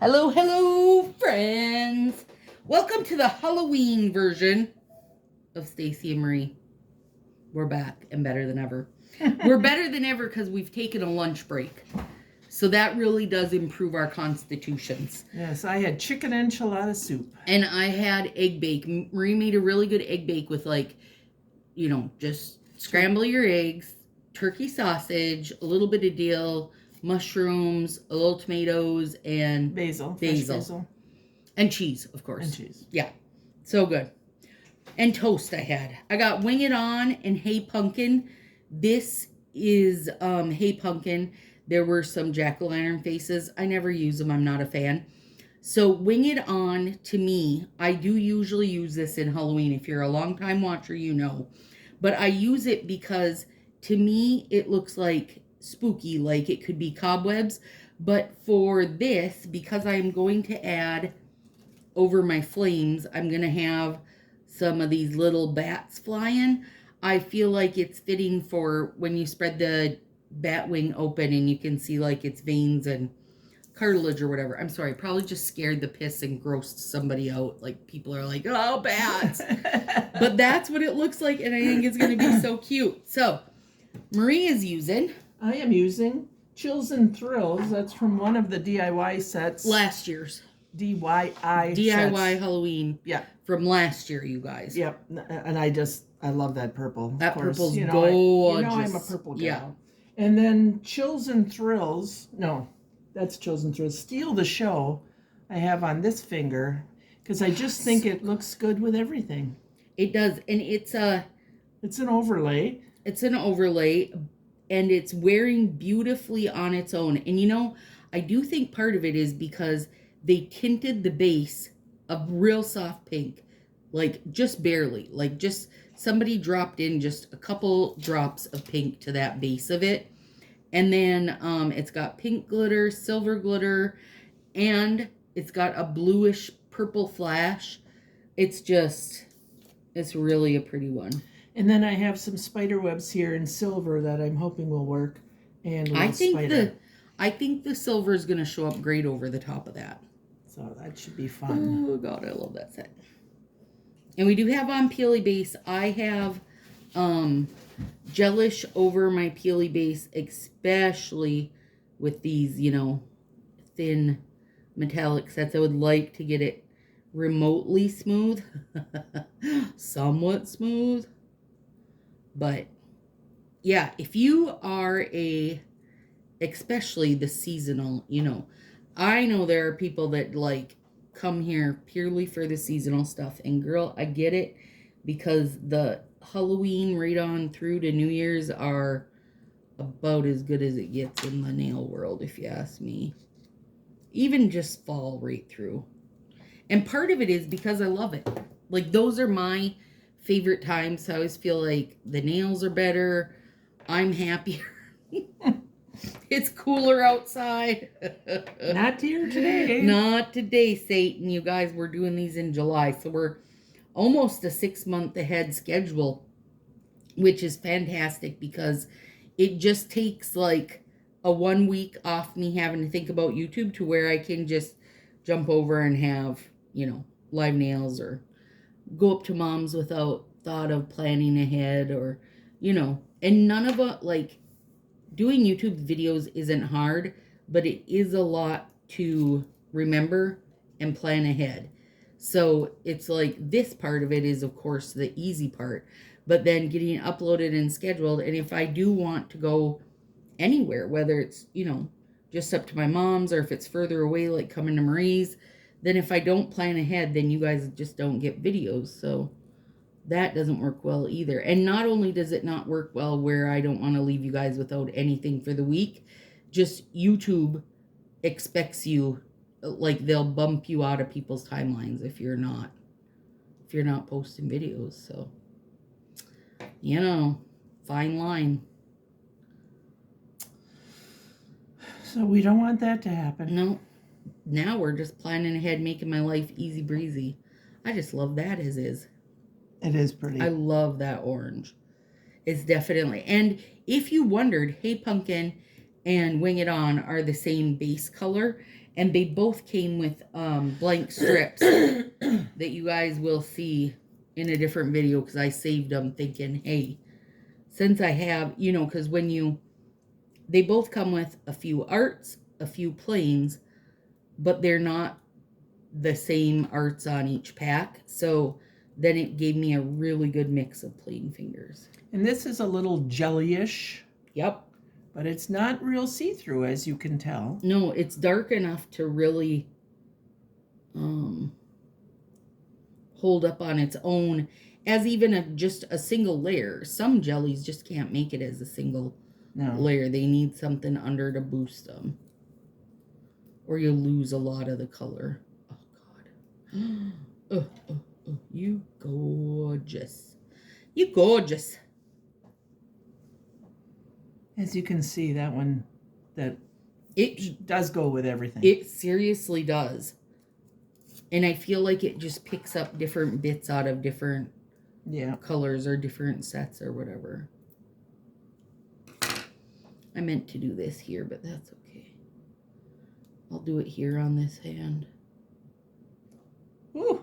Hello, hello, friends. Welcome to the Halloween version of Stacy and Marie. We're back and better than ever. We're better than ever because we've taken a lunch break. So that really does improve our constitutions. Yes, I had chicken enchilada soup. And I had egg bake. Marie made a really good egg bake with just scramble your eggs, turkey sausage, a little bit of dill, mushrooms, a little tomatoes, and basil. And cheese, of course. And cheese. Yeah. So good. And toast I had. I got Wing It On and Hey Pumpkin. This is Hey Pumpkin. There were some jack-o'-lantern faces. I never use them. I'm not a fan. So Wing It On, to me, I do usually use this in Halloween. If you're a long-time watcher, you know. But I use it because, to me, it looks like spooky, like it could be cobwebs. But for this, because I'm going to add over my flames, I'm going to have some of these little bats flying. I feel like it's fitting for when you spread the bat wing open and you can see like its veins and cartilage or whatever. I'm sorry, probably just scared the piss and grossed somebody out. Like people are like, oh, bats. But that's what it looks like, and I think it's going to be so cute. So Marie is using... I am using Chills and Thrills. That's from one of the DIY sets. Last year's. DIY sets. Halloween. Yeah. From last year, you guys. Yep. And I love that purple. That purple's gorgeous. I'm a purple gal. Yeah. And then Chills and Thrills. No, that's Chills and Thrills. Steal the Show I have on this finger because I just think it looks good with everything. It does. And it's an overlay. It's an overlay. And it's wearing beautifully on its own. And I do think part of it is because they tinted the base a real soft pink. Like, just barely. Like, just somebody dropped in just a couple drops of pink to that base of it. And then it's got pink glitter, silver glitter, and it's got a bluish purple flash. It's really a pretty one. And then I have some spider webs here in silver that I'm hoping will work. And I think the silver is going to show up great over the top of that. So that should be fun. Oh, God, I love that set. And we do have on Peely base. I have gelish over my Peely base, especially with these, thin metallic sets. I would like to get it remotely smooth. Somewhat smooth. But, yeah, if you are especially the seasonal, I know there are people that, come here purely for the seasonal stuff. And, girl, I get it because the Halloween right on through to New Year's are about as good as it gets in the nail world, if you ask me. Even just fall right through. And part of it is because I love it. Like, those are my favorite times. So I always feel like the nails are better. I'm happier. It's cooler outside. Not here today. Not today, Satan. You guys, we're doing these in July. So we're almost a 6-month ahead schedule, which is fantastic because it just takes like a 1 week off me having to think about YouTube to where I can just jump over and have, live nails or go up to Mom's without thought of planning ahead or, and none of it, doing YouTube videos isn't hard, but it is a lot to remember and plan ahead. So it's like this part of it is, of course, the easy part, but then getting it uploaded and scheduled. And if I do want to go anywhere, whether it's, just up to my mom's or if it's further away, like coming to Marie's, then if I don't plan ahead, then you guys just don't get videos. So that doesn't work well either. And not only does it not work well where I don't want to leave you guys without anything for the week, just YouTube expects you, they'll bump you out of people's timelines if you're not posting videos. So, fine line. So we don't want that to happen. No. Now we're just planning ahead, making my life easy breezy. I just love that as is. It is pretty. I love that orange. It's definitely. And if you wondered, Hey Pumpkin and Wing It On are the same base color. And they both came with blank strips that you guys will see in a different video because I saved them thinking, hey, since I have, you know, because they both come with a few arts, a few planes, but they're not the same arts on each pack. So then it gave me a really good mix of plain fingers. And this is a little jellyish. Yep. But it's not real see-through, as you can tell. No, it's dark enough to really hold up on its own as even just a single layer. Some jellies just can't make it as a single layer. They need something under to boost them. Or you'll lose a lot of the color. Oh, God. You gorgeous. You gorgeous. As you can see, that one, it does go with everything. It seriously does. And I feel like it just picks up different bits out of different colors or different sets or whatever. I meant to do this here, but that's okay. I'll do it here on this hand. Ooh.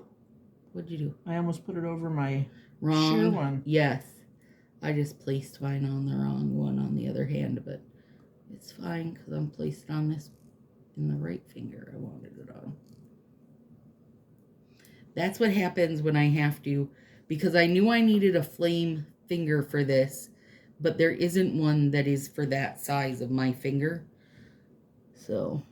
What'd you do? I almost put it over my wrong sheer one. Yes. I just placed mine on the wrong one on the other hand, but it's fine because I'm placed on this in the right finger I wanted it on. That's what happens when I have to, because I knew I needed a flame finger for this, but there isn't one that is for that size of my finger. So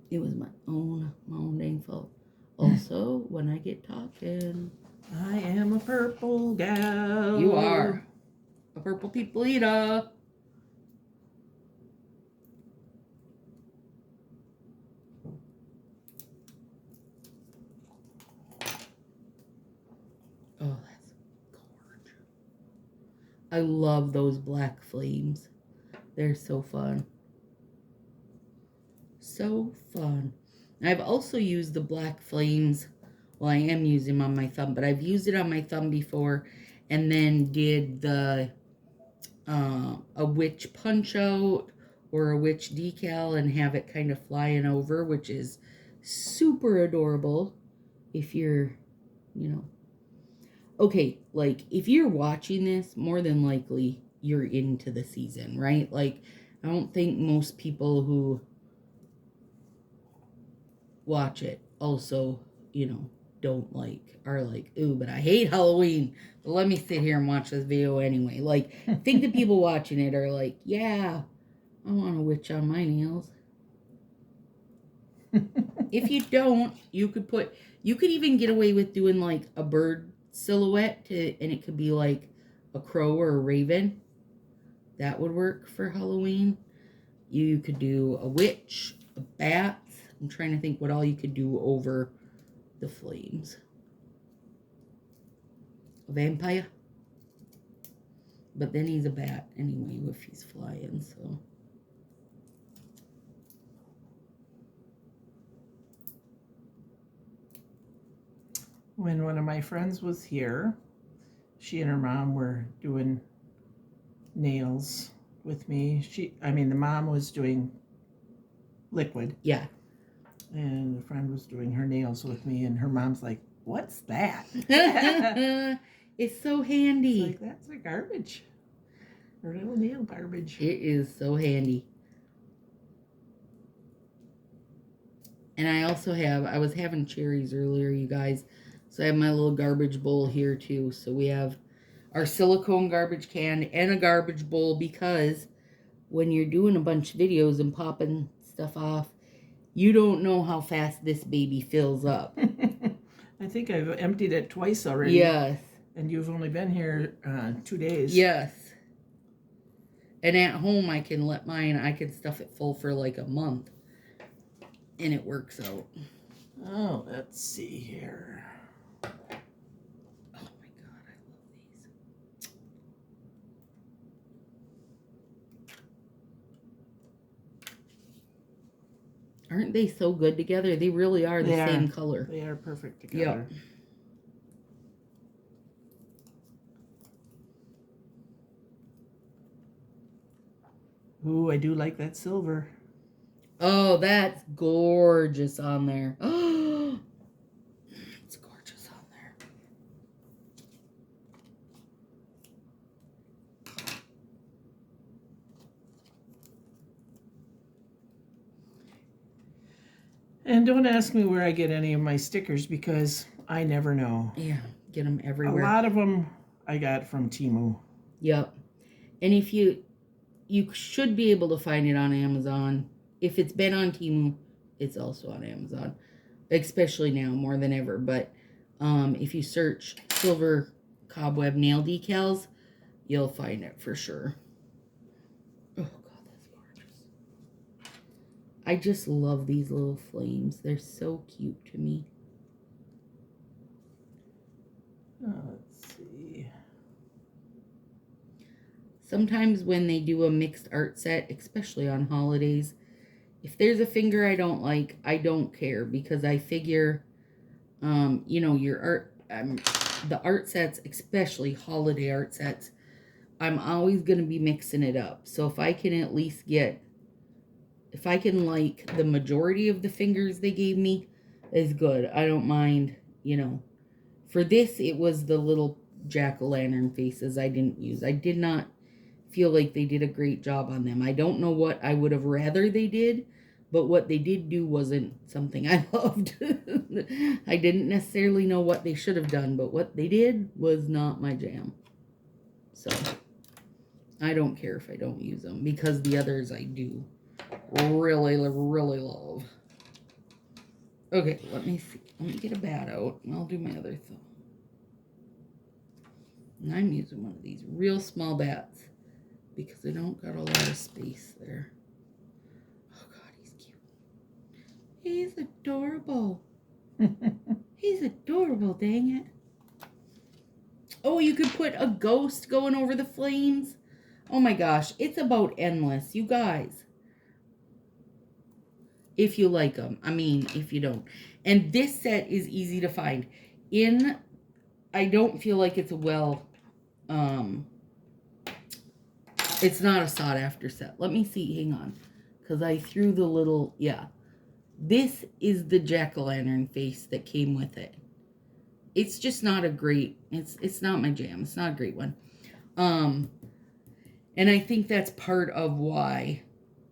it was my own dang fault. Also, when I get talking, I am a purple gal. You are a purple people eater. Oh, that's gorgeous. I love those black flames. They're so fun. So fun. I've also used the black flames. Well, I am using them on my thumb, but I've used it on my thumb before and then did the a witch punch out or a witch decal and have it kind of flying over, which is super adorable if you're, you know. Okay, like, if you're watching this, more than likely you're into the season, right? Like, I don't think most people who watch it also, you know, are like, ooh, but I hate Halloween. But let me sit here and watch this video anyway. Like, I think the people watching it are like, yeah, I want a witch on my nails. If you don't, you could even get away with doing like a bird silhouette and it could be like a crow or a raven. That would work for Halloween. You could do a witch, a bat. I'm trying to think what all you could do over the flames. A vampire. But then he's a bat anyway if he's flying, so. When one of my friends was here, she and her mom were doing nails with me. The mom was doing liquid. Yeah. And the friend was doing her nails with me, and her mom's like, "What's that?" It's so handy. It's like, that's a garbage. Her little nail garbage. It is so handy. And I also I was having cherries earlier, you guys. So I have my little garbage bowl here too. So we have our silicone garbage can and a garbage bowl because when you're doing a bunch of videos and popping stuff off, you don't know how fast this baby fills up. I think I've emptied it twice already. Yes. And you've only been here 2 days. Yes. And at home, I can stuff it full for like a month. And it works out. Oh, let's see here. Oh my God, I love these. Aren't they so good together? They really are the same color. They are perfect together. Yep. Ooh, I do like that silver. Oh, that's gorgeous on there. Oh, it's gorgeous on there. And don't ask me where I get any of my stickers because I never know. Yeah, get them everywhere. A lot of them I got from Temu. Yep. And if you should be able to find it on Amazon. If it's been on Temu, it's also on Amazon. Especially now, more than ever. But if you search silver cobweb nail decals, you'll find it for sure. Oh, God, that's gorgeous. I just love these little flames. They're so cute to me. Let's see. Sometimes when they do a mixed art set, especially on holidays, if there's a finger I don't like, I don't care because I figure, you know, your art, the art sets, especially holiday art sets, I'm always going to be mixing it up. So if I can at least if I can like the majority of the fingers they gave me, is good. I don't mind, you know. For this, it was the little jack-o'-lantern faces I didn't use. I did not feel like they did a great job on them. I don't know what I would have rather they did, but what they did do wasn't something I loved. I didn't necessarily know what they should have done, but what they did was not my jam. So I don't care if I don't use them because the others I do really, really love. Okay, let me see. Let me get a bat out and I'll do my other thing. And I'm using one of these real small bats because I don't got a lot of space there. Oh, God, he's cute. He's adorable. He's adorable, dang it. Oh, you could put a ghost going over the flames. Oh, my gosh. It's about endless, you guys. If you like them. I mean, if you don't. And this set is easy to find. I don't feel like it's it's not a sought after set. Let me see, hang on. Because I threw the little, yeah. This is the jack-o'-lantern face that came with it. It's just not a great, it's not my jam. It's not a great one. And I think that's part of why.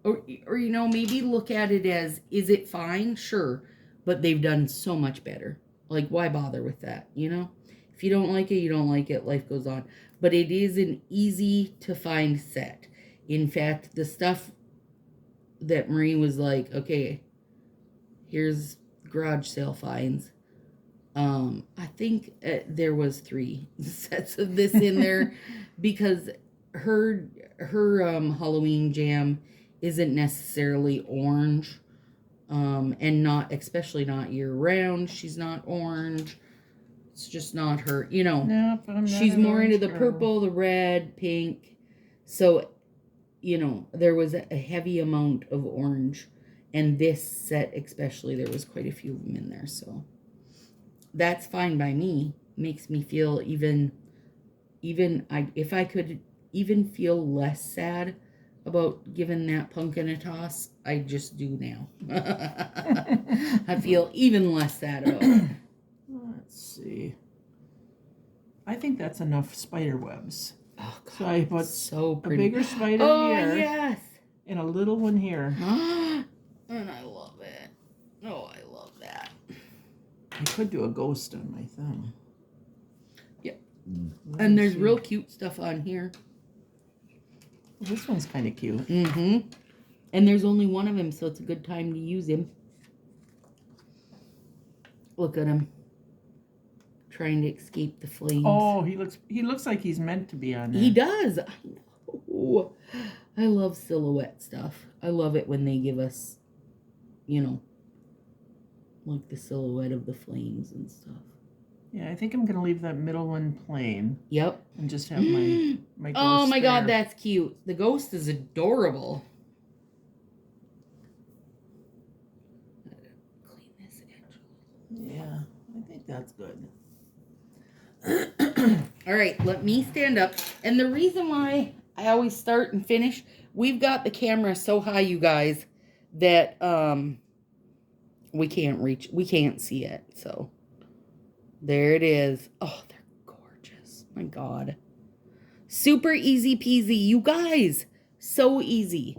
Or you know, maybe look at it as, is it fine? Sure. But they've done so much better. Like, why bother with that, you know? If you don't like it, you don't like it. Life goes on. But it is an easy to find set. In fact, the stuff that Marie was like, okay, here's garage sale finds. I think there was 3 sets of this in there because her Halloween jam isn't necessarily orange. And especially not year round. She's not orange. It's just not her, you know. Nope, I'm not she's more into the girl. purple, the red, pink. So, you know, there was a heavy amount of orange. And this set especially, there was quite a few of them in there. So that's fine by me. Makes me feel if I could even feel less sad about giving that pumpkin a toss, I just do now. I feel even less sad about it. Let's see. I think that's enough spider webs. Oh, God, so I put so a pretty. bigger spider here. Yes. And a little one here. And I love it. Oh, I love that. I could do a ghost on my thumb. Yep. And there's real cute stuff on here. This one's kind of cute. Mm-hmm. And there's only one of him, so it's a good time to use him. Look at him. Trying to escape the flames. Oh, he looks like he's meant to be on there. He does. I know. I love silhouette stuff. I love it when they give us, you know, like the silhouette of the flames and stuff. Yeah, I think I'm going to leave that middle one plain. Yep. And just have my ghost Oh my God, there. that's cute. The ghost is adorable. Clean this edge. Yeah, I think that's good. All right, let me stand up. And the reason why I always start and finish, we've got the camera so high, you guys, that we can't see it. So there it is. Oh, they're gorgeous. My God. Super easy peasy. You guys, so easy.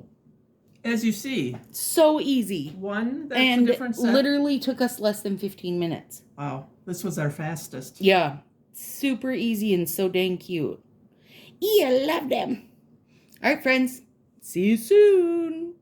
As you see. So easy. One, that's and a different set. Literally took us less than 15 minutes. Wow. This was our fastest. Yeah. Super easy and so dang cute. I love them. All right, friends. See you soon.